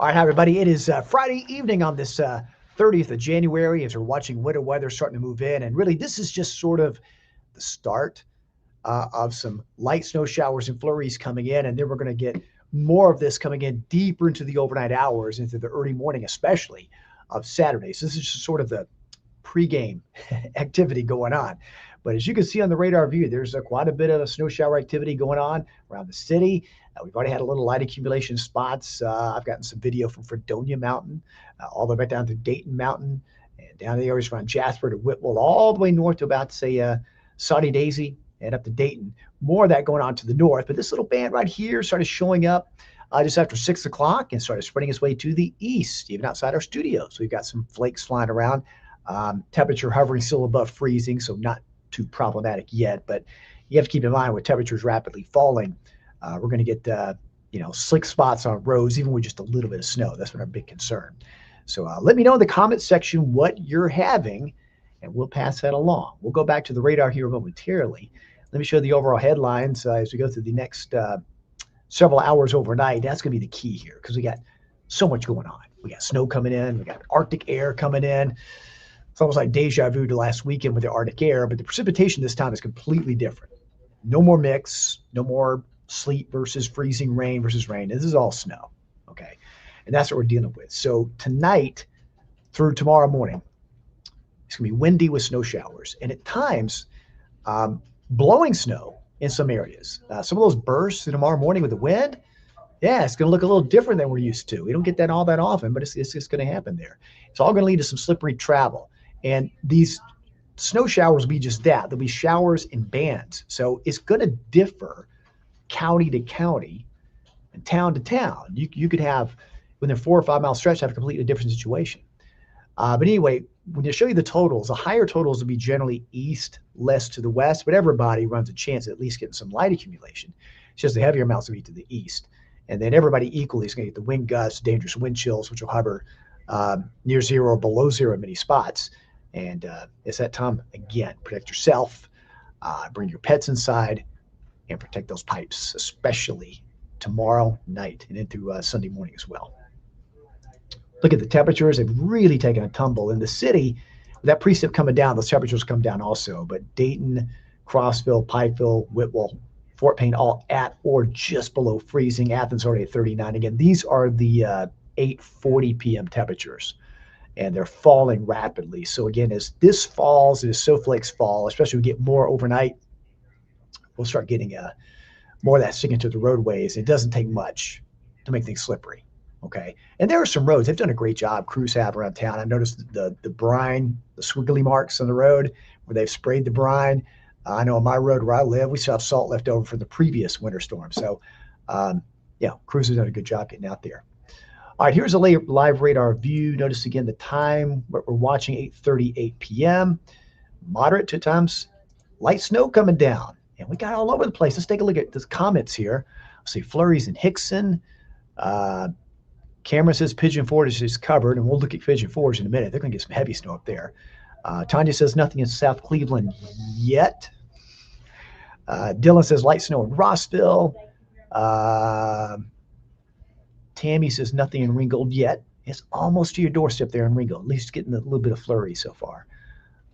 All right, hi everybody. It is Friday evening on this 30th of January as we're watching winter weather starting to move in. And really, this is just sort of the start of some light snow showers and flurries coming in. And then we're going to get more of this coming in deeper into the overnight hours, into the early morning, especially of Saturday. So this is just sort of the pregame activity going on. But as you can see on the radar view, there's quite a bit of snow shower activity going on around the city. We've already had a little light accumulation spots. I've gotten some video from Fredonia Mountain, all the way back down to Dayton Mountain, and down the areas around Jasper to Whitwell, all the way north to about, say, Saudi Daisy and up to Dayton. More of that going on to the north. But this little band right here started showing up just after 6 o'clock and started spreading its way to the east, even outside our studio. So we've got some flakes flying around. Temperature hovering still above freezing, so not too problematic yet. But you have to keep in mind with temperatures rapidly falling, we're going to get slick spots on roads, even with just a little bit of snow. That's been our big concern. So let me know in the comments section what you're having, and we'll pass that along. We'll go back to the radar here momentarily. Let me show the overall headlines as we go through the next several hours overnight. That's going to be the key here because we got so much going on. We got snow coming in. We got Arctic air coming in. It's almost like deja vu to last weekend with the Arctic air, but the precipitation this time is completely different. No more mix, no more sleet versus freezing, rain versus rain. This is all snow, okay? And that's what we're dealing with. So tonight through tomorrow morning, it's going to be windy with snow showers, and at times blowing snow in some areas. Some of those bursts tomorrow morning with the wind, yeah, it's going to look a little different than we're used to. We don't get that all that often, but it's just going to happen there. It's all going to lead to some slippery travel. And these snow showers will be just that. There'll be showers in bands. So it's going to differ county to county and town to town. You could have, within a 4 or 5 mile stretch, have a completely different situation. But anyway, when they show you the totals, the higher totals will be generally east, less to the west, but everybody runs a chance of at least getting some light accumulation. It's just the heavier amounts will be to the east. And then everybody equally is going to get the wind gusts, dangerous wind chills, which will hover near zero or below zero in many spots. And it's that time, again, protect yourself, bring your pets inside, and protect those pipes, especially tomorrow night and into Sunday morning as well. Look at the temperatures. They've really taken a tumble. In the city, with that precip coming down, those temperatures come down also. But Dayton, Crossville, Pikeville, Whitwell, Fort Payne, all at or just below freezing. Athens already at 39. Again, these are the 8:40 p.m. temperatures, and they're falling rapidly. So again, as this falls, as snowflakes fall, especially we get more overnight, we'll start getting more of that sticking to the roadways. It doesn't take much to make things slippery, okay? And there are some roads. They've done a great job, crews have around town. I've noticed the brine, the squiggly marks on the road where they've sprayed the brine. I know on my road where I live, we still have salt left over from the previous winter storm. So, crews have done a good job getting out there. All right, here's a live radar view. Notice again the time, what we're watching, 8:38 p.m. Moderate to times light snow coming down. And we got all over the place. Let's take a look at the comments here. Let's see, flurries in Hickson. Cameron says Pigeon Forge is covered, and we'll look at Pigeon Forge in a minute. They're going to get some heavy snow up there. Tanya says nothing in South Cleveland yet. Dylan says light snow in Rossville. Tammy says nothing in Ringgold yet. It's almost to your doorstep there in Ringgold. At least getting a little bit of flurry so far.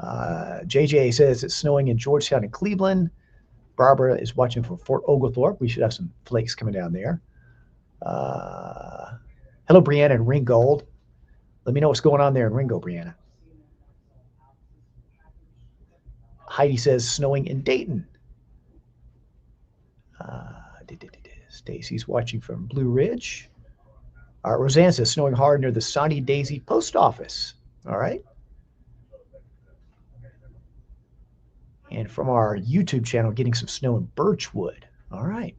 JJ says it's snowing in Georgetown and Cleveland. Barbara is watching for Fort Oglethorpe. We should have some flakes coming down there. Hello, Brianna in Ringgold. Let me know what's going on there in Ringgold, Brianna. Heidi says snowing in Dayton. Stacy's watching from Blue Ridge. Roseanne says snowing hard near the Saudi Daisy post office. All right. And from our YouTube channel, getting some snow in Birchwood. All right.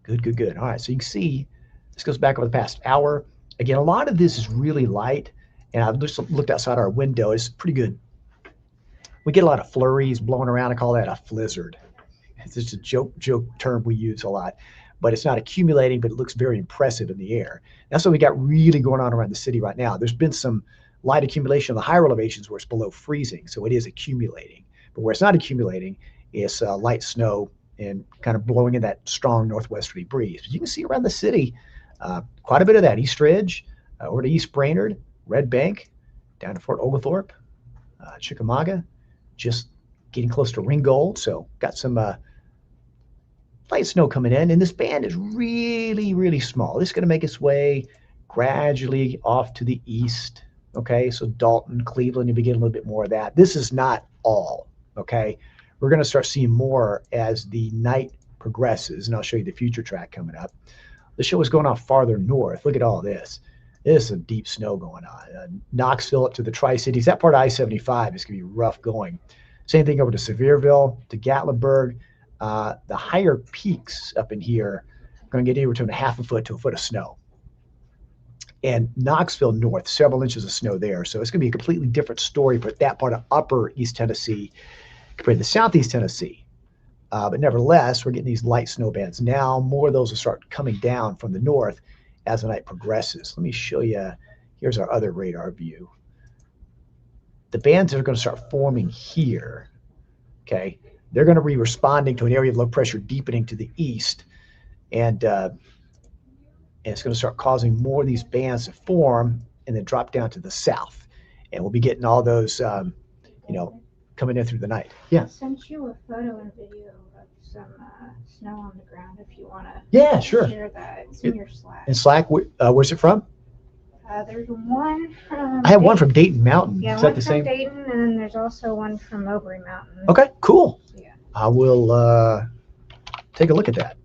Good, good, good. All right. So you can see this goes back over the past hour. Again, a lot of this is really light. And I've just looked outside our window. It's pretty good. We get a lot of flurries blowing around. I call that a flizzard. It's just a joke term we use a lot. But it's not accumulating, but it looks very impressive in the air. That's what we got really going on around the city right now. There's been some light accumulation on the higher elevations where it's below freezing, so it is accumulating. But where it's not accumulating, it's light snow and kind of blowing in that strong northwesterly breeze. But you can see around the city, Quite a bit of that. East Ridge, over to East Brainerd, Red Bank, down to Fort Oglethorpe, Chickamauga, just getting close to Ringgold. So got some light snow coming in, and this band is really, really small. This is going to make its way gradually off to the east. Okay, so Dalton, Cleveland, you begin a little bit more of that. This is not all. Okay, we're going to start seeing more as the night progresses, and I'll show you the future track coming up. The show is going on farther north. Look at all this. There's some deep snow going on. Knoxville up to the Tri-Cities. That part of I-75 is going to be rough going. Same thing over to Sevierville, to Gatlinburg. The higher peaks up in here are going to get anywhere between a half a foot to a foot of snow. And Knoxville north, several inches of snow there. So it's going to be a completely different story for that part of upper East Tennessee compared to Southeast Tennessee. But nevertheless, we're getting these light snow bands. Now more of those will start coming down from the north as the night progresses. Let me show you. Here's our other radar view. The bands are going to start forming here. Okay. They're going to be responding to an area of low pressure deepening to the east. And it's going to start causing more of these bands to form and then drop down to the south. And we'll be getting all those, coming in through the night. Yeah. I sent you a photo and video of some snow on the ground if you want to share that. It's in your Slack. In Slack? Where's it from? There's one from... I have one from Dayton Mountain. Yeah, is that the same? Dayton, and then there's also one from Mowbray Mountain. Okay, cool. Yeah. I will take a look at that.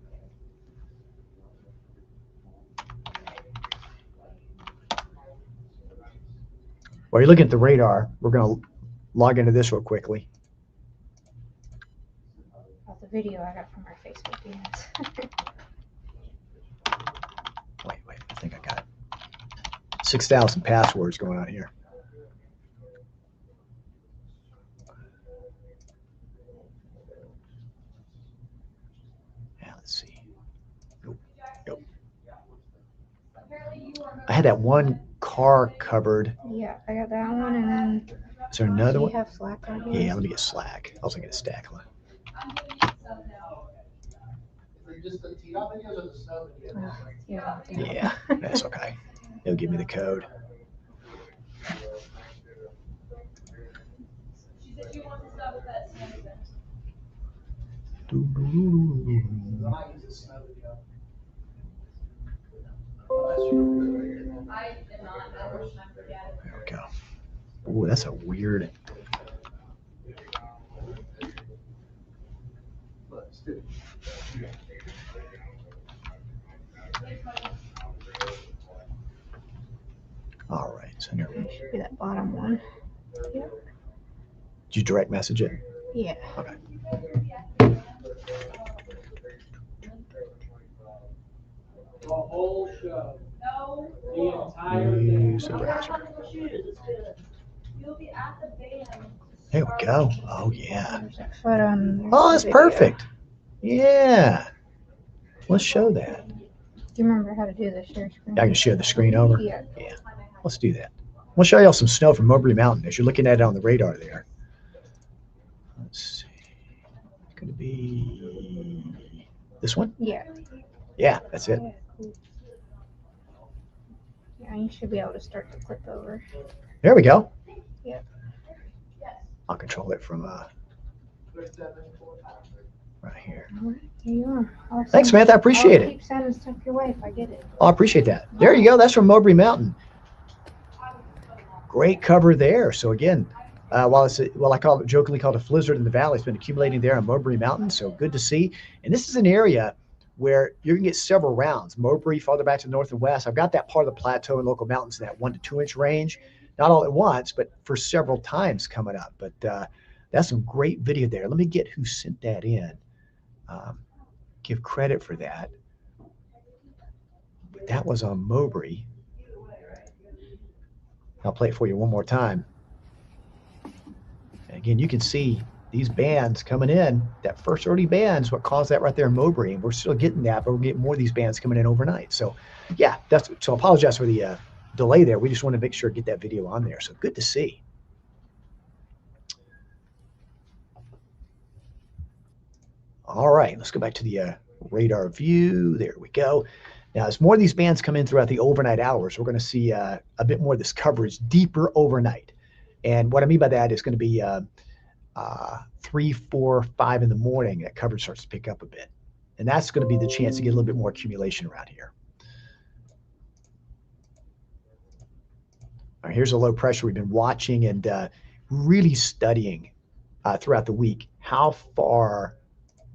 While you're looking at the radar, we're going to log into this real quickly. The video I got from our Facebook feeds. Wait, I think I got it. 6,000 passwords going on here. Yeah, let's see. Nope. I had that one car covered. Yeah, I got that one, and then... Is there another one? Do you have Slack on here? Yeah, let me get Slack. I was going to get a stack one. Yeah, that's okay. It'll give me the code. There we go. Ooh, that's a weird. All right, so here. It should be that bottom one. Yep. Did you direct message it? Yeah. Okay. The whole show. No. The entire thing. Use the browser. There we go. Oh, yeah. There's that photo on Oh, that's video. perfect. Yeah. Let's show that. Do you remember how to do the share screen? I can share the screen over. Yeah. Let's do that. We'll show y'all some snow from Mowbray Mountain as you're looking at it on the radar there. Let's see. It's going to be this one? Yeah. Yeah, that's it. Yeah, cool. Yeah, you should be able to start to click over. There we go. Yep. I'll control it from right here. All right, here you are. Awesome. Thanks, Samantha. I appreciate I'll it. keep sending stuff your way if I get it. Oh, I appreciate that. There you go. That's from Mowbray Mountain. Great cover there. So again, while I jokingly call it a blizzard in the valley, it's been accumulating there on Mowbray Mountain. So good to see. And this is an area where you can get several rounds. Mowbray, farther back to the north and west. I've got that part of the plateau and local mountains in that 1 to 2 inch range. Not all at once, but for several times coming up. But that's some great video there. Let me get who sent that in. Give credit for that. But that was on Mowbray. I'll play it for you one more time. And again, you can see these bands coming in. That first early band is what caused that right there in Mowbray. And we're still getting that, but we're getting more of these bands coming in overnight. So yeah, so I apologize for the delay there. We just want to make sure to get that video on there. So good to see. All right, let's go back to the radar view. There we go. Now, as more of these bands come in throughout the overnight hours, we're going to see a bit more of this coverage deeper overnight. And what I mean by that is going to be 3, 4, 5 in the morning, that coverage starts to pick up a bit. And that's going to be the chance to get a little bit more accumulation around here. All right, here's a low pressure we've been watching and really studying throughout the week how far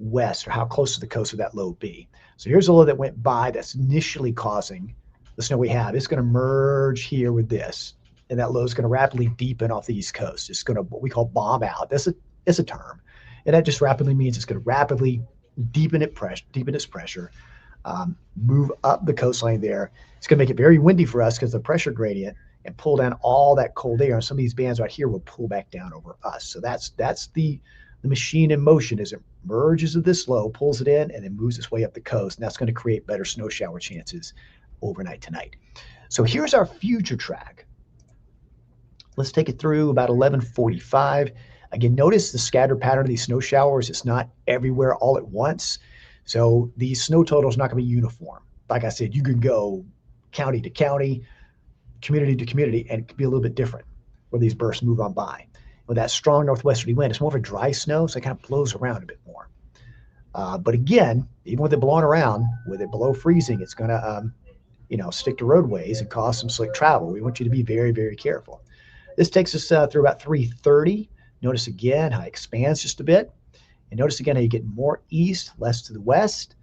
west or how close to the coast would that low be. So here's a low that went by that's initially causing the snow we have. It's going to merge here with this, and that low is going to rapidly deepen off the East Coast. It's going to what we call bomb out. That's a term, and that just rapidly means it's going to rapidly deepen its pressure, move up the coastline there. It's going to make it very windy for us because the pressure gradient, and pull down all that cold air. And some of these bands right here will pull back down over us. So that's the machine in motion as it merges with this low, pulls it in, and then moves its way up the coast. And that's going to create better snow shower chances overnight tonight. So here's our future track. Let's take it through about 11:45. Again, notice the scattered pattern of these snow showers. It's not everywhere all at once. So the snow total is not going to be uniform. Like I said, you can go county to county, community to community, and it could be a little bit different where these bursts move on by. With that strong northwesterly wind, it's more of a dry snow, so it kind of blows around a bit more. But again, even with it blowing around, with it below freezing, it's going to stick to roadways and cause some slick travel. We want you to be very, very careful. This takes us through about 3:30. Notice again how it expands just a bit. And notice again how you get more east, less to the west.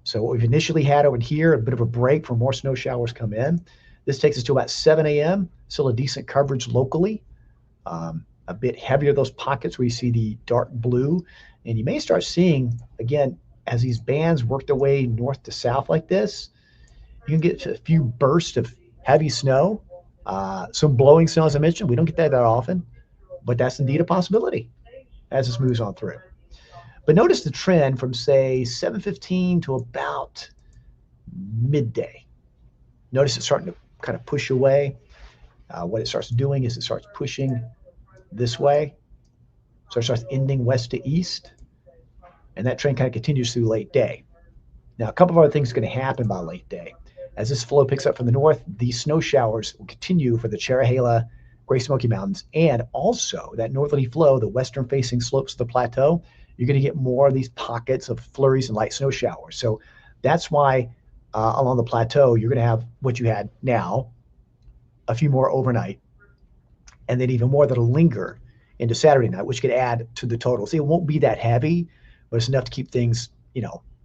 So what we've initially had over here, a bit of a break for more snow showers come in. This takes us to about 7 a.m. Still a decent coverage locally. A bit heavier, those pockets where you see the dark blue. And you may start seeing, again, as these bands work their way north to south like this, you can get a few bursts of heavy snow. Some blowing snow, as I mentioned. We don't get that often, but that's indeed a possibility as this moves on through. But notice the trend from, say, 7:15 to about midday. Notice it's starting to kind of push away. What it starts doing is it starts pushing this way. So it starts ending west to east. And that trend kind of continues through late day. Now, a couple of other things are going to happen by late day. As this flow picks up from the north, these snow showers will continue for the Cherahela, Great Smoky Mountains, and also that northerly flow, the western-facing slopes of the plateau. You're going to get more of these pockets of flurries and light snow showers. So that's why along the plateau, you're going to have what you had now, a few more overnight, and then even more that'll linger into Saturday night, which could add to the total. See, it won't be that heavy, but it's enough to keep things,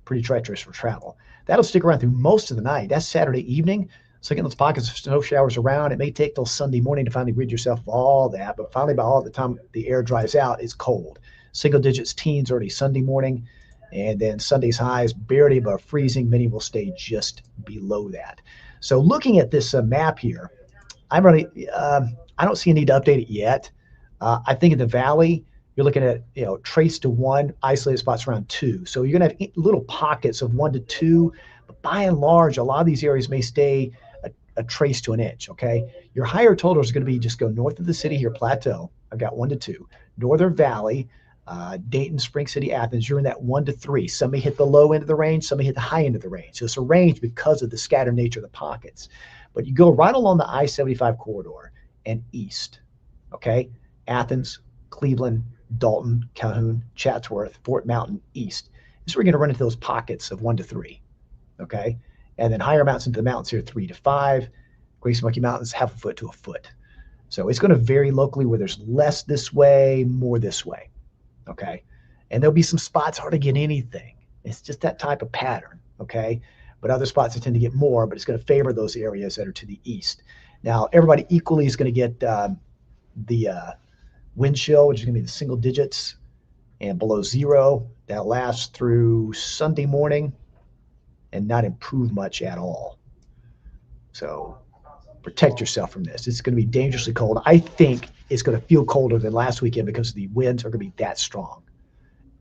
pretty treacherous for travel. That'll stick around through most of the night. That's Saturday evening. So getting those pockets of snow showers around, it may take till Sunday morning to finally rid yourself of all that, but finally by all the time the air dries out, it's cold. Single digits, teens early Sunday morning, and then Sunday's highs barely above freezing. Many will stay just below that. So looking at this map here, I don't see a need to update it yet. I think in the valley, you're looking at, trace to 1, isolated spots around 2. So you're going to have little pockets of 1 to 2, but by and large, a lot of these areas may stay a trace to an inch, okay? Your higher totals are going to be just go north of the city here, Plateau. I've got 1 to 2. Northern Valley, Dayton, Spring City, Athens, you're in that 1 to 3. Some may hit the low end of the range, some may hit the high end of the range. So it's a range because of the scattered nature of the pockets. But you go right along the I-75 corridor and east, okay? Athens, Cleveland, Dalton, Calhoun, Chatsworth, Fort Mountain, east. This is where we're going to run into those pockets of 1 to 3, okay? And then higher amounts into the mountains here, 3 to 5. Great Smoky Mountains, half a foot to a foot. So it's going to vary locally where there's less this way, more this way, okay? And there'll be some spots hard to get anything. It's just that type of pattern, okay? But other spots that tend to get more, but it's going to favor those areas that are to the east. Now, everybody equally is going to get the wind chill, which is going to be the single digits and below 0. That lasts through Sunday morning and not improve much at all. So protect yourself from this. It's going to be dangerously cold. I think it's going to feel colder than last weekend because the winds are going to be that strong.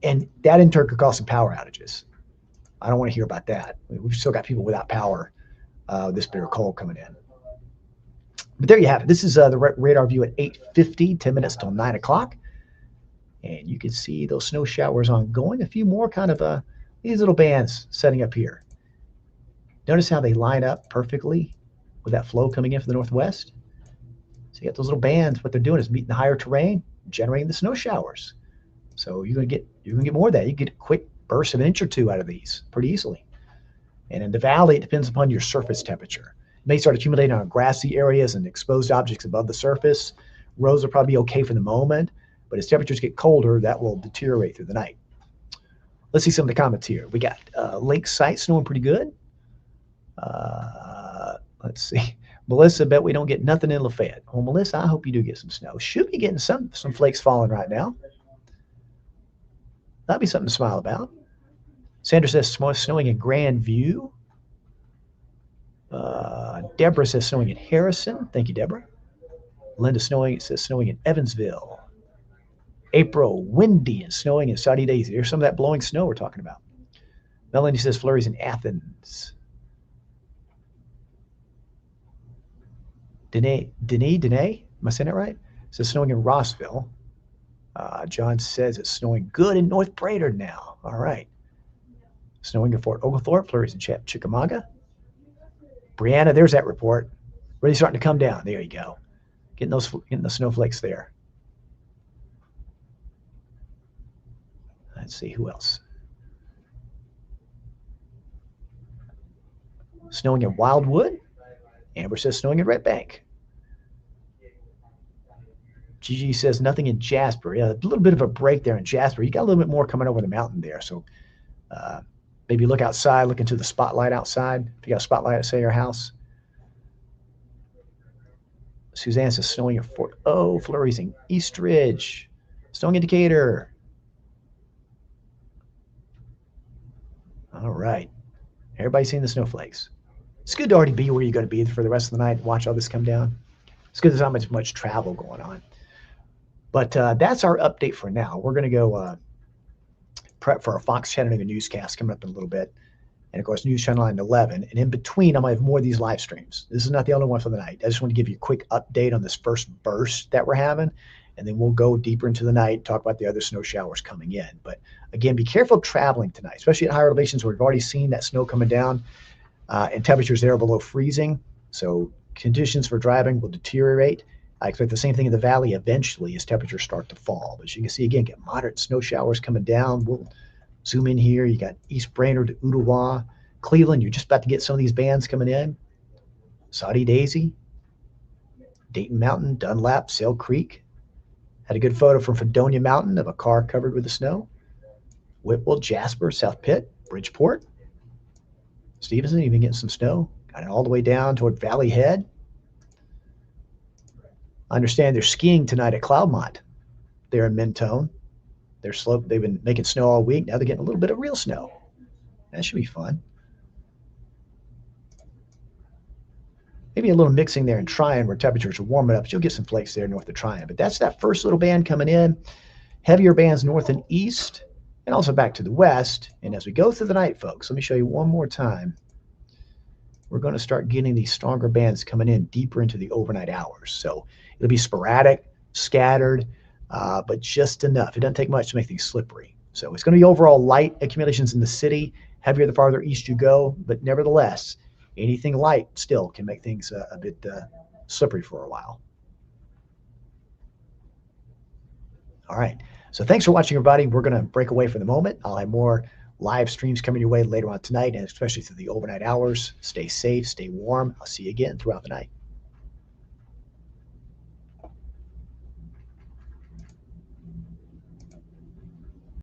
And that in turn could cause some power outages. I don't want to hear about that. We've still got people without power this bitter cold coming in. But there you have it. This is the radar view at 8:50, 10 minutes till 9 o'clock. And you can see those snow showers ongoing. A few more kind of these little bands setting up here. Notice how they line up perfectly with that flow coming in from the northwest. So you got those little bands. What they're doing is meeting the higher terrain, generating the snow showers. So you're gonna get more of that. You get a quick burst of an inch or two out of these pretty easily. And in the valley, it depends upon your surface temperature. It may start accumulating on grassy areas and exposed objects above the surface. Roads will probably be okay for the moment, but as temperatures get colder, that will deteriorate through the night. Let's see some of the comments here. We got Lake Site snowing pretty good. Let's see. Melissa, bet we don't get nothing in Lafayette. Well, Melissa, I hope you do get some snow. Should be getting some flakes falling right now. That'd be something to smile about. Sandra says snowing in Grandview. Deborah says snowing in Harrison. Thank you, Deborah. Linda says snowing in Evansville. April, windy and snowing in Saudi Daisy. There's some of that blowing snow we're talking about. Melanie says flurries in Athens. Danae, am I saying that right? Says snowing in Rossville. John says it's snowing good in North Brainerd now. All right. Snowing in Fort Oglethorpe, flurries in Chickamauga. Brianna, there's that report. Really starting to come down. There you go. Getting the snowflakes there. Let's see, who else? Snowing in Wildwood. Amber says snowing in Red Bank. Gigi says nothing in Jasper. Yeah, a little bit of a break there in Jasper. You got a little bit more coming over the mountain there. So maybe look outside, look into the spotlight outside. If you got a spotlight at, say, your house. Suzanne says snowing in Fort O, flurries in Eastridge. Snowing in Decatur. All right. Everybody's seeing the snowflakes. It's good to already be where you're going to be for the rest of the night and watch all this come down. It's good there's not much travel going on. But that's our update for now. We're going to go prep for our Fox Chattanooga newscast coming up in a little bit. And, of course, News Channel 9 at 11. And in between, I might have more of these live streams. This is not the only one for the night. I just want to give you a quick update on this first burst that we're having. And then we'll go deeper into the night, talk about the other snow showers coming in. But, again, be careful traveling tonight, especially at higher elevations where we've already seen that snow coming down and temperatures there below freezing. So conditions for driving will deteriorate. I expect the same thing in the valley eventually as temperatures start to fall. But as you can see, again, get moderate snow showers coming down. We'll zoom in here. You got East Brainerd, Ooltewah, Cleveland. You're just about to get some of these bands coming in. Saudi Daisy, Dayton Mountain, Dunlap, Sail Creek. Had a good photo from Fredonia Mountain of a car covered with the snow. Whitwell, Jasper, South Pitt, Bridgeport. Stevenson, even getting some snow. Got it all the way down toward Valley Head. I understand they're skiing tonight at Cloudmont. They're in Mentone. They've been making snow all week. Now they're getting a little bit of real snow. That should be fun. Maybe a little mixing there in Tryon where temperatures are warming up. But you'll get some flakes there north of Tryon. But that's that first little band coming in. Heavier bands north and east and also back to the west. And as we go through the night, folks, let me show you one more time. We're going to start getting these stronger bands coming in deeper into the overnight hours. So it'll be sporadic, scattered, but just enough. It doesn't take much to make things slippery. So it's going to be overall light accumulations in the city, heavier the farther east you go, but nevertheless, anything light still can make things a bit slippery for a while. All right. So thanks for watching, everybody. We're going to break away for the moment. I'll have more live streams coming your way later on tonight, and especially through the overnight hours. Stay safe, stay warm. I'll see you again throughout the night.